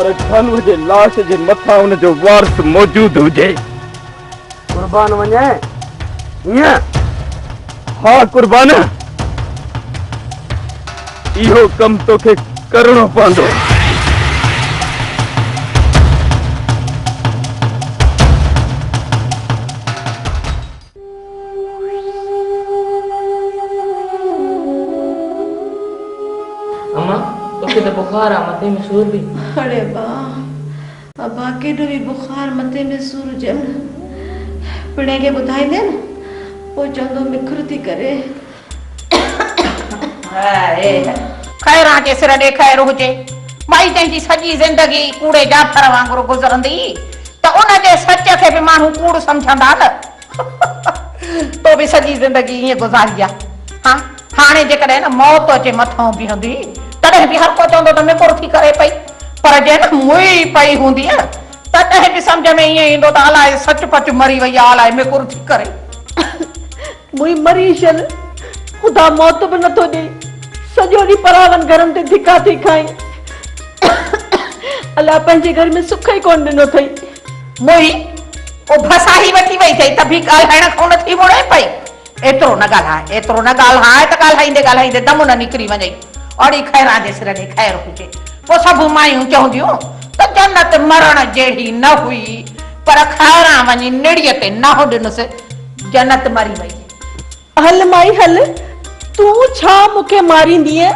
पर खानू जे लाश जे मथा उन जो वारस मौजूद हुजे। कुर्बान वने ये हाँ कुर्बान इहो कम तोखे करणो पवंदो। अम्मा तोखे तो बुखार आ मथे में सूर भी। अरे बा अबा केॾो बि बुखार मथे में सूर हुजे पिणे खे ॿुधाईंदे न पोइ चवंदो मिखर थी करे। खैरां जे सिर ॾे खैर हुजे। माई जंहिंजी सॼी ज़िंदगी कूड़े जाफर वांगुरु गुज़रंदी त उन जे सच खे बि माण्हू कूड़ सम्झंदा न। तो बि सॼी ज़िंदगी ईअं गुज़ारी आहे। हाँ हाणे जेकॾहिं न मौत जे मथां बीहंदी तॾहिं बि हर को चवंदो त मिकुर थी करे पई, पर जे न मुई पई हूंदी तॾहिं बि सम्झ में ईअं ईंदो त अलाए सचपच मरी वई आहे, अलाए मिकुर थी करे। मुई मरी छल ख़ुदा मौत बि नथो ॾे, सॼो ॾींहुं परावनि घरनि ते धिका थी खाई, अलाह पंहिंजे घर में सुख ई कोन ॾिनो अथई। मुई ओ भसाही वठी वई अथई त बि ॻाल्हाइण खां नथी वणे पई। एतिरो न ॻाल्हाए, एतिरो न ॻाल्हाए त ॻाल्हाईंदे ॻाल्हाईंदे दम न निकिरी वञे। और खैरां जे सिर ॾे खैर हुजे। पोइ सभु मायूं चवंदियूं त जन्नत मरण जहिड़ी न हुई, पर खैरां वञी निड़ीअ ते न ॾिनुसि, जन्नत मरी वई। हल माई हल, तूं छा मूंखे मारींदीअ?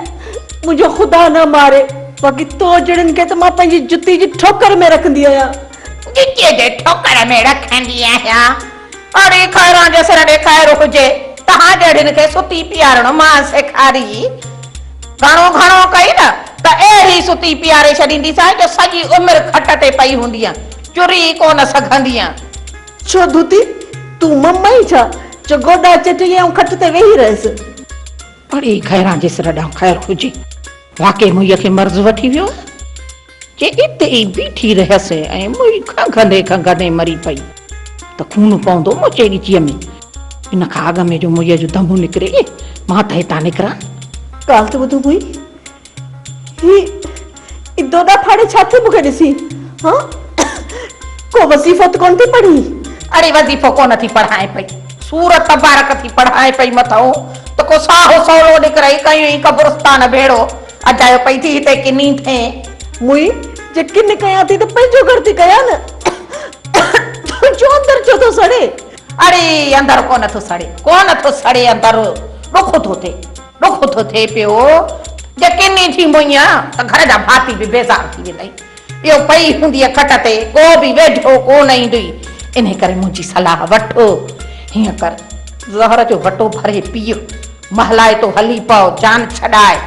मुंहिंजो ख़ुदा न मारे, बाक़ी तो जड़नि खे त मां पंहिंजी जुती जी ठोकर में रखंदी आहियां। जुतीअ जे ठोकर में रखंदी आहियां? अरे खैरां जे सिर ॾे खैर हुजे। तव्हां जड़ियुनि खे सुती पीआरणो मां सेखारी। घणो घणो कई न त अहिड़ी सुती पीआरे छॾींदीसां जो सॼी उमिरि खट ते पई हूंदी, चुरी कोन सघंदी। छो धूती तूं मम्मा ई छा जो गोॾा चटी ऐं खट ते वेही रहियसि? बड़ी खैरां जे सिर ॾांहुं खैर हुजे। वाकई मुईअ खे मर्ज़ वठी वियो जे इते ई बीठी रहियसि ऐं मुई खंघंदे खंघंदे मरी पई त खून पवंदो मुंहिंजे ॻिचीअ में। इन खां अॻ में जो मुईअ जो दमु निकिरे मां त हितां निकिरां। ॻाल्हि त ॿुधो मुई, ही दोदा फाड़े छा थी मूंखे ॾिसी? हाँ को वज़ीफ़ो त कोन थी पढ़ी? अरे वज़ीफ़ो कोन थी पढ़ाए पई, सूरत तबारक थी पढ़ाए पई मथां त को साहो सवलो निकिरे कयूं कब्रिस्तान भेड़ो अजायो पई थी हिते किनी थे। मुई जे किन कयां थी त पंहिंजो घर थी कयां न, तुंहिंजो अंदर छो थो सड़े? अरे अंदर कोन थो सड़े, कोन थो सड़े अंदर, ॾुख थो थिए पियो। जे किनी थी मुईं त घर जा भाती बि बेज़ार थी वेंदा। इहो पई हूंदी खट ते, को बि वेठो कोन ईंदी। इन करे मुंहिंजी सलाह वठो, हीअं कर ज़हर जो वटो भरे पीओ, महलाए तो हली पओ, जान छॾाए।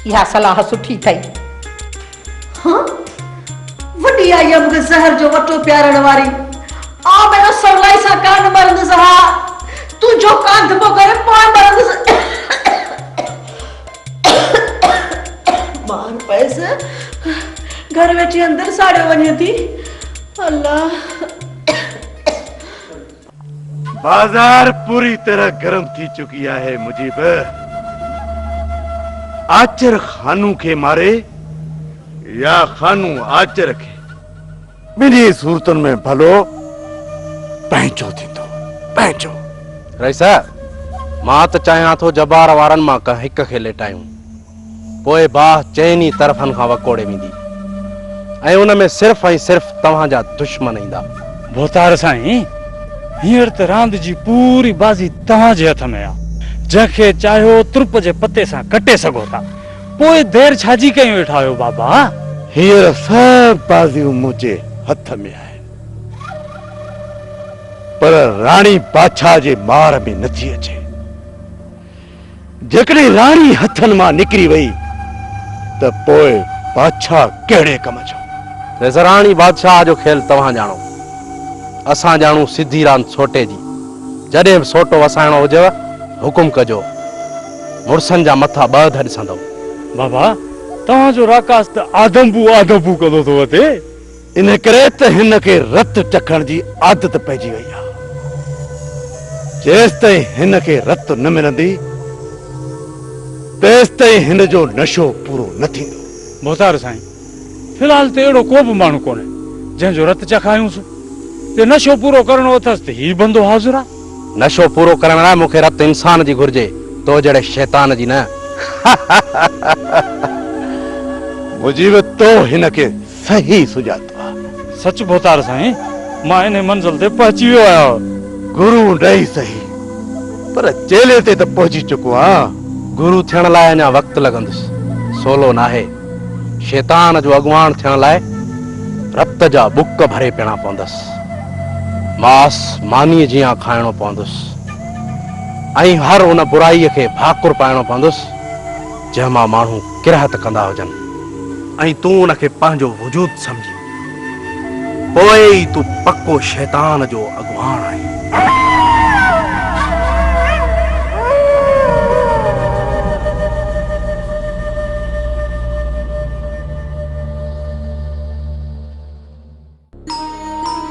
इहा सलाह सुठी अथई। हाँ वॾी आई आहे मूंखे ज़हर जो वटो पियारण वारी। आ मैं सवलाई सां कान मरंदसि। हा तूं जो कान थो करे पोइ मरंदसि। मार पैसे घर वेठी अंदर साड़ियो वञे थी। अल्लाह बाजार पूरी तरह गर्म थी चुकी है मुजीब। आचर खानू के मारे या खानू आचर के, बिनी सूरतन में भलो पंहिंजो थींदो पंहिंजो। रईसा मां त चाहियां थो जबार वारनि मां का हिक खे लेटायूं, पोइ बाह चइनी तरफ़नि खां वकोड़े वेंदी ऐं उन में सिर्फ़ ऐं सिर्फ़ तव्हांजा दुश्मन ईंदा। भोतार साईं हींअर त रांदि जी पूरी बाज़ी तव्हांजे हथ में आहे। जंहिंखे चाहियो तुर्प जे पते सां कटे सघो था, पोइ देर छाजी कयूं वेठा आहियो बाबा? हींअर सभु बाज़ियूं मुंहिंजे हथ में आहिनि, पर राणी बादशाह जे मार में नथी अचे। जेकॾहिं राणी हथनि मां निकिरी वई त पोइ बादशाह कहिड़े कम जो? राणी बादशाह जो खेल तव्हां ॼाणो, असां ॼाणू सिधी रांदि सोटे जी। जॾहिं बि सोटो वसाइणो हुजेव हुकुम कजो, मुड़सनि जा मथा ॿ ॾिसंदो। बाबा तव्हांजो राकास त आदमबू कंदो थो वधे। इन करे त हिन खे रत चखण जी आदत पइजी वई आहे। जेसि ताईं हिन खे रत न मिलंदी तेसि ताईं हिन जो नशो पूरो न थींदो। भोतार साईं फिलहाल तो एड़ो को भी मानू कोने जंहिंजो रत चखायूंसि ते नशो पूरो करणो अथसि त ही बंदो हाज़िर आहे। नशो पूरो करण लाइ मूंखे रत इंसान जी घुर्जे, तो जड़े शैतान जी न। मुजीब तो हिनखे सही सुञातो आहे। सच बोतार साईं, मां इन मंज़िल ते पहुची वियो आहियां। गुरु नहीं सही पर चेले ते त पहुची चुको आं। गुरु थियण लाइ अञा वक़्तु लॻंदुसि, सोलो नाहे। शैतान जो अॻुवाण थियण लाइ रत जा बुक भरे पियणा पवंदसि, मांस मानीअ जीअं खाइणो पवंदुसि, ऐं हर उन बुराईअ खे भाकुर पाइणो पवंदुसि जंहिं मां माण्हू किरहत कंदा हुजनि। ऐं तूं उनखे पंहिंजो वजूद सम्झी, पोइ ई तूं पको शैतान जो अॻुवाण आहीं।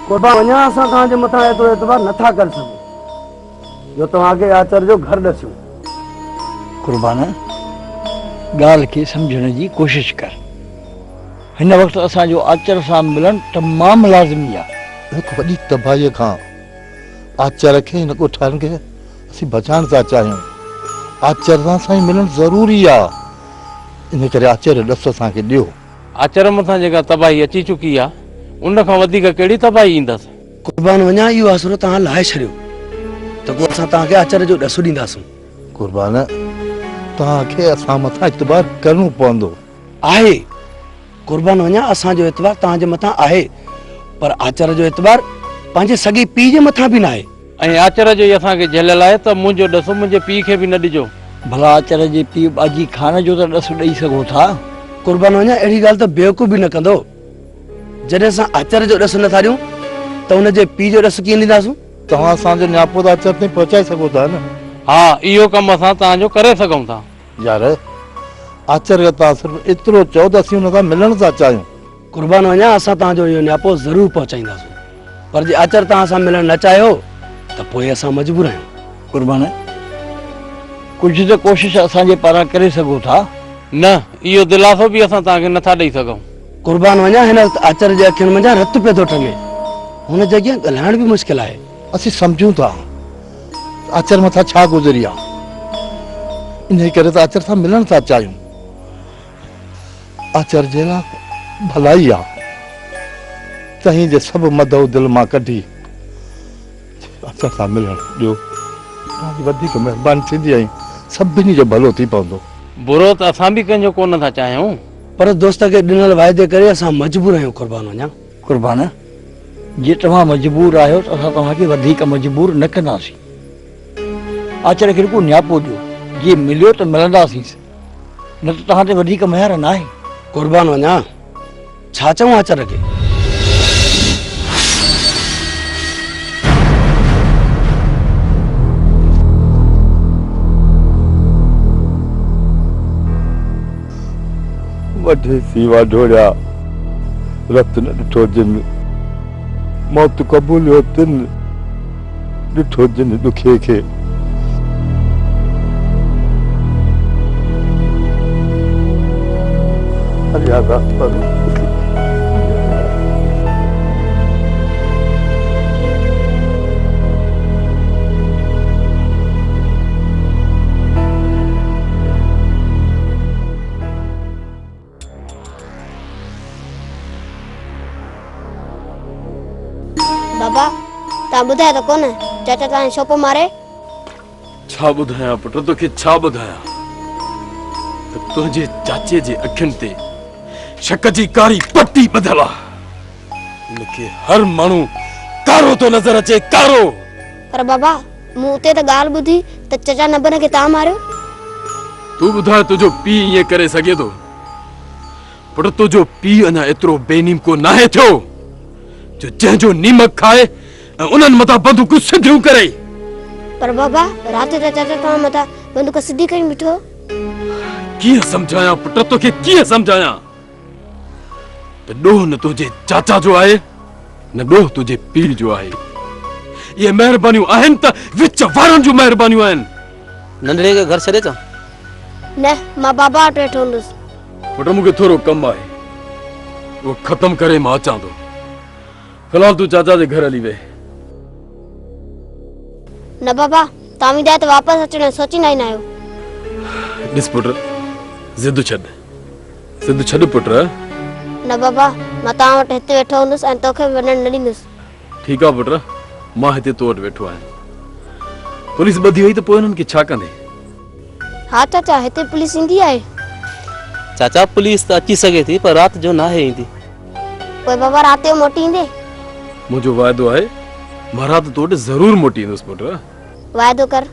कुर्बान वञा असां तव्हांजे मथां एतिरो एतबार नथा करे सघूं जो तव्हांखे आचर जो घर ॾसियूं। कुर्बान ॻाल्हि खे सम्झण जी कोशिश कर। हिन वक़्तु असांजो आचर सां मिलणु तमामु लाज़िमी आहे। हिकु वॾी तबाहीअ खां आचर खे हिन ॻोठाणनि खे असीं बचाइण था चाहियूं। आचर सां असांजी मिलणु ज़रूरी आहे, इन करे आचर ॾस असांखे ॾियो। आचर मथां जेका तबाही अची चुकी आहे उन खां वधीक कहिड़ी तबाही ईंदसि। कुर्बान वञा इहो आसरो तव्हां लाहे छॾियो त पोइ असां तव्हांखे आचर जो ॾसु ॾींदासीं। कुर्बान तव्हांखे असां मथां इतबार करणो पवंदो। आहे कुर्बान वञा असांजो एतबार तव्हांजे मथां आहे, पर आचर जो एतबार पंहिंजे सॻे पीउ जे मथां बि न आहे। ऐं आचर जो ई असांखे झलियल आहे त मुंहिंजो ॾसु मुंहिंजे पीउ खे बि न ॾिजो। भला आचर जे पीउ बाजी खान जो त ॾसु ॾेई सघो था। कुर्बान वञा अहिड़ी ॻाल्हि त बेवकूफ़ बि न कंदो। जॾहिं असां आचर जो ॾसु नथा ॾियूं त हुनजे पीउ जो ॾसु कीअं ॾींदासूं? तव्हां असांजो नियापो त आचर ताईं पहुचाए सघो था न। हा, इहो कमु असां तव्हांजो करे सघूं था। यार आचर खे तव्हां सिर्फ़ु एतिरो चओ त असीं हुन सां मिलण था चाहियूं। कुर्बान वञा असां तव्हांजो इहो नियापो ज़रूरु पहुचाईंदासीं, पर जे आचर तव्हां सां मिलणु न चाहियो त पोइ असां मजबूर आहियूं। कुर्बान कुझु त कोशिश असांजे पारां करे सघो था। न, इहो दिलासो बि असां तव्हांखे नथा ॾेई सघूं। कुर्बान वञा हिन वक़्तु आचर जे अखियुनि मंझां रत पियो थो टंगे, हुन जॻह ॻाल्हाइण बि मुश्किल आहे। असीं सम्झूं था आचर मथां छा गुज़री आहे, इन करे त आचर सां मिलण था चाहियूं। आचर जे लाइ भलाई आहे, तव्हीं जे सभु मदो दिलि मां कढी आचर सां मिलण ॾियो। तव्हांजी वधीक महिरबानी थींदी ऐं सभिनी जो भलो थी पवंदो। बुरो त असां बि कंहिंजो कोन था चाहियूं, पर दोस्त खे ॾिनल वाइदे करे असां मजबूर आहियूं। कुर्बान वञा कुर्बान जे तव्हां मजबूर आहियो त असां तव्हांखे वधीक मजबूर न कंदासीं। आचर खे को नियापो ॾियो, जे मिलियो त मिलंदासीं, न त तव्हां ते वधीक महिर न आहे। कुर्बान वञा छा चऊं आचर खे? वॾे सीवा ढोड़िया रत न ॾिठो जिन, मौत क़बूलियो तिन ॾिठो जिन ॾुखे खे। बाबा तव्हां ॿुधायो त कोन चाचा तव्हां छोपो मारे? छा ॿुधायां पुट तोखे, छा ॿुधायां त तुंहिंजे चाचे जे अखियुनि ते शक जी कारी पट्टी ॿधल आहे। मूंखे हर माण्हू कारो थो नज़र अचे, कारो। पर बाबा मूं उते त ॻाल्हि ॿुधी त चाचा नबन खे तव्हां मारियो। तूं ॿुधाए तुंहिंजो पीउ ईअं करे सघे थो? पुट तुंहिंजो पीउ अञा एतिरो बेनीम को नाहे थियो जो जंहिंजो नीमक खाए ऐं उन्हनि मथां बंदूकूं सिधियूं करे। पर बाबा राति त चाचा तव्हां मथां बंदूक सिधी करे बीठो। कीअं सम्झायां पुट तोखे, कीअं सम्झायां त ॾोह न तुंहिंजे चाचा जो आहे न ॾोह तुंहिंजे पीउ जो आहे। ये महिरबानियूं आहिनि त विच वारनि जूं महिरबानियूं आहिनि। नंढड़े खे घर छॾे थो? न मां बाबा वटि वेठो हूंदुसि। पुट मूंखे थोरो कमु आहे, वो खत्म करे मां अचां थो। फिलहाल तू चाचा जे घर हली वे। न बाबा तामी दे तो वापस अचण सोची ना आयो। ॾिस पुट जिद छॾ पुट। न बाबा मां तव्हां वटि हिते वेठो हूंदुसि ऐं तोखे वञण न ॾींदुसि। ठीकु आहे पुट मां हिते तो वटि वेठो आहियां। पुलिस ॿधी वई त पोइ हिननि खे छा कंदे? हाँ चाचा हिते पुलिस ईंदी आहे। चाचा पुलिस त अची सघे थी पर रात जो ना है ईंदी। पोइ बाबा रात जो मोटी ईंदे? मुंहिंजो वाइदो आहे मां राति तो वटि ज़रूर मोटी ईंदुसि पुट। वाइदो कर।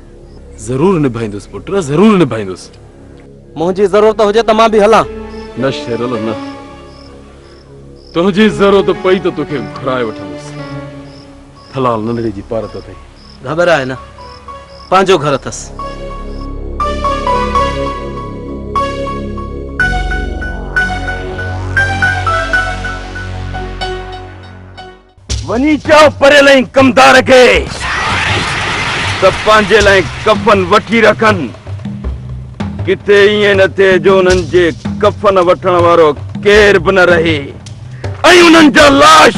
ज़रूर निभाईंदुसि पुट ज़रूर निभाईंदुसि। मुंहिंजी ज़रूरत हुजे त मां बि हलां। न शेरल न, तुंहिंजी ज़रूरत पई त तोखे घुराए वठंदुसि। फिलहाल नंढड़े जी पारत अथई। घबराए न, पंहिंजो घर अथसि। वनी चओ परे लाइ कमदार खे त पंहिंजे लाइ कफन वठी रखनि। किथे ईअं न थिए जो उन्हनि जे कफन वठण वारो केर बि न रहे ऐं उन्हनि जा लाश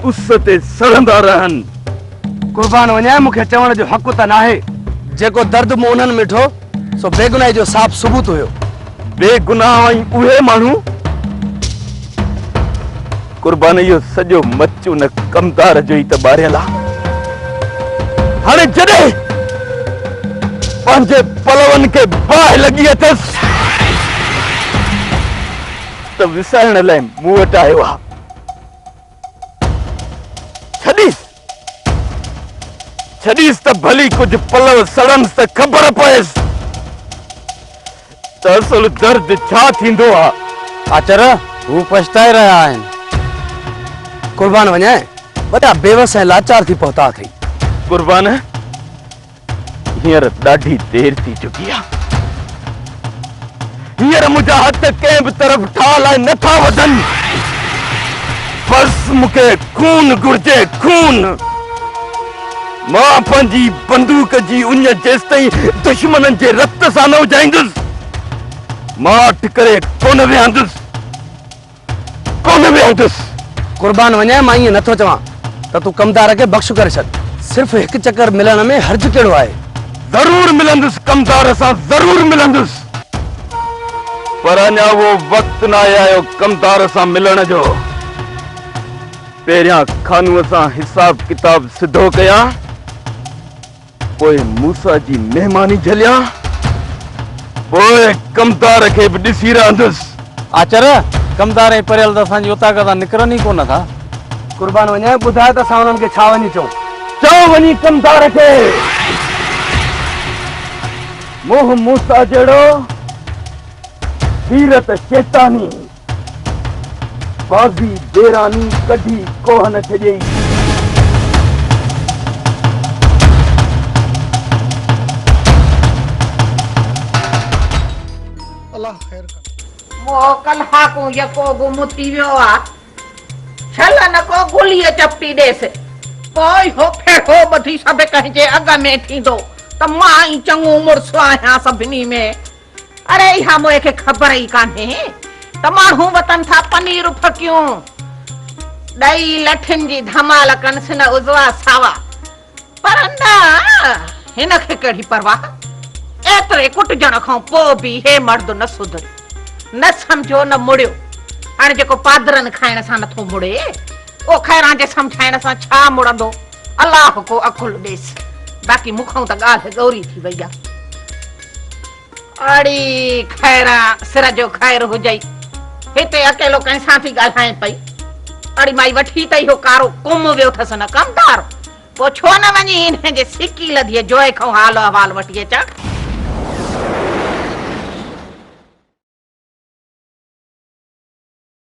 उस ते सड़ंदा रहनि। कुर्बान वञाए मूंखे चवण जो हक़ त नाहे। जेको दर्द मूं उन्हनि मिठो सो बेगुनाही जो साफ़ सबूत हुयो। बेगुनाह ऐं उहे माण्हू कुर्बान इहो सॼो मचो न कमदार जो ई त ॿारियल आहे। हाणे जॾहिं पंहिंजे पलवनि खे बाहि लॻी अथसि त विसारण लाइ मूं वटि आयो आहे। छॾीस त भली कुझु पलव सड़न्स त ख़बर पएसि त असुल दर्द छा थींदो आहे। आचर हू पछताए रहिया आहिनि। कुर्बान वञाए वॾा बेवस ऐं लाचार थी पहुता अथई। कुर्बान हींअर ॾाढी देर थी चुकी आहे। हींअर मुंहिंजा हथ कंहिं बि तरफ़ ठाह लाइ नथा वधनि। बसि मूंखे खून घुर्जे खून। मां पंहिंजी बंदूक जी उञ जेसि ताईं दुश्मननि जे रत सां न उजाईंदुसि मां अट करे कोन विहंदुसि। कुर्बान वञाए मां ईअं नथो चवां त तूं कमदार खे बख़्श करे छॾ। सिर्फ़ हिकु चकर मिलण में हर्ज कहिड़ो आहे? ज़रूर मिलंदुसि कमदार सां ज़रूर मिलंदुसि। पर अञा वो वक़्तु न आयो कमदार सां मिलण जो। पहिरियां खानूअ सां हिसाब किताब सिधो कयां पोइ मूसा जी महिमानी झलियां पोइ कमदार खे बि ॾिसी रहंदुसि। आचर कमदार ऐं परियल त असांजी उतां खां निकिरनि ई कोन था। कुर्बान वञाए ॿुधाए त असां हुननि खे छा वञी चऊं। चओ वञी कमदार खे मोह मूसा जहिड़ो सीरत शैतानी बाज़ी बेरानी कढी कोह न छॾियई। मोकल हाकू यको गुम थी वियो आ। छल न को गोलीअ चपटी ॾेसि पोइ हो फेठो ॿधी सभु कंहिंजे अॻ में थींदो त मां ई चङो मुड़ुसु आहियां सभिनी में। अरे इहा मूंखे ख़बर ई कान्हे त माण्हू वतन था पनीर फकियूं ॾही लठिन जी धमाल कनसि न उज़वा सावा। पर न हिनखे कहिड़ी परवाह। एतिरे कुटजण खां पोइ बि हे मर्द न सुधरियो न समझो न मुड़ियो। हाणे जेको पादरनि खाइण सां नथो मुड़े ओ खैरां जे समझाइण सां छा मुड़ंदो। अलाह को अकुल ॾेसि। बाक़ी मूंखां त ॻाल्हि गौरी थी वई आहे। अड़ी खैरा सिर जो ख़ैर हुजई हिते अकेलो कंहिं सां थी ॻाल्हाए पई। अड़ी माई वठी तई हो कारो कुम वियो अथसि न कमदार। पोइ छो न वञी हिन जे सिकी लधी जोए खां हाल अहवाल वठी अचां।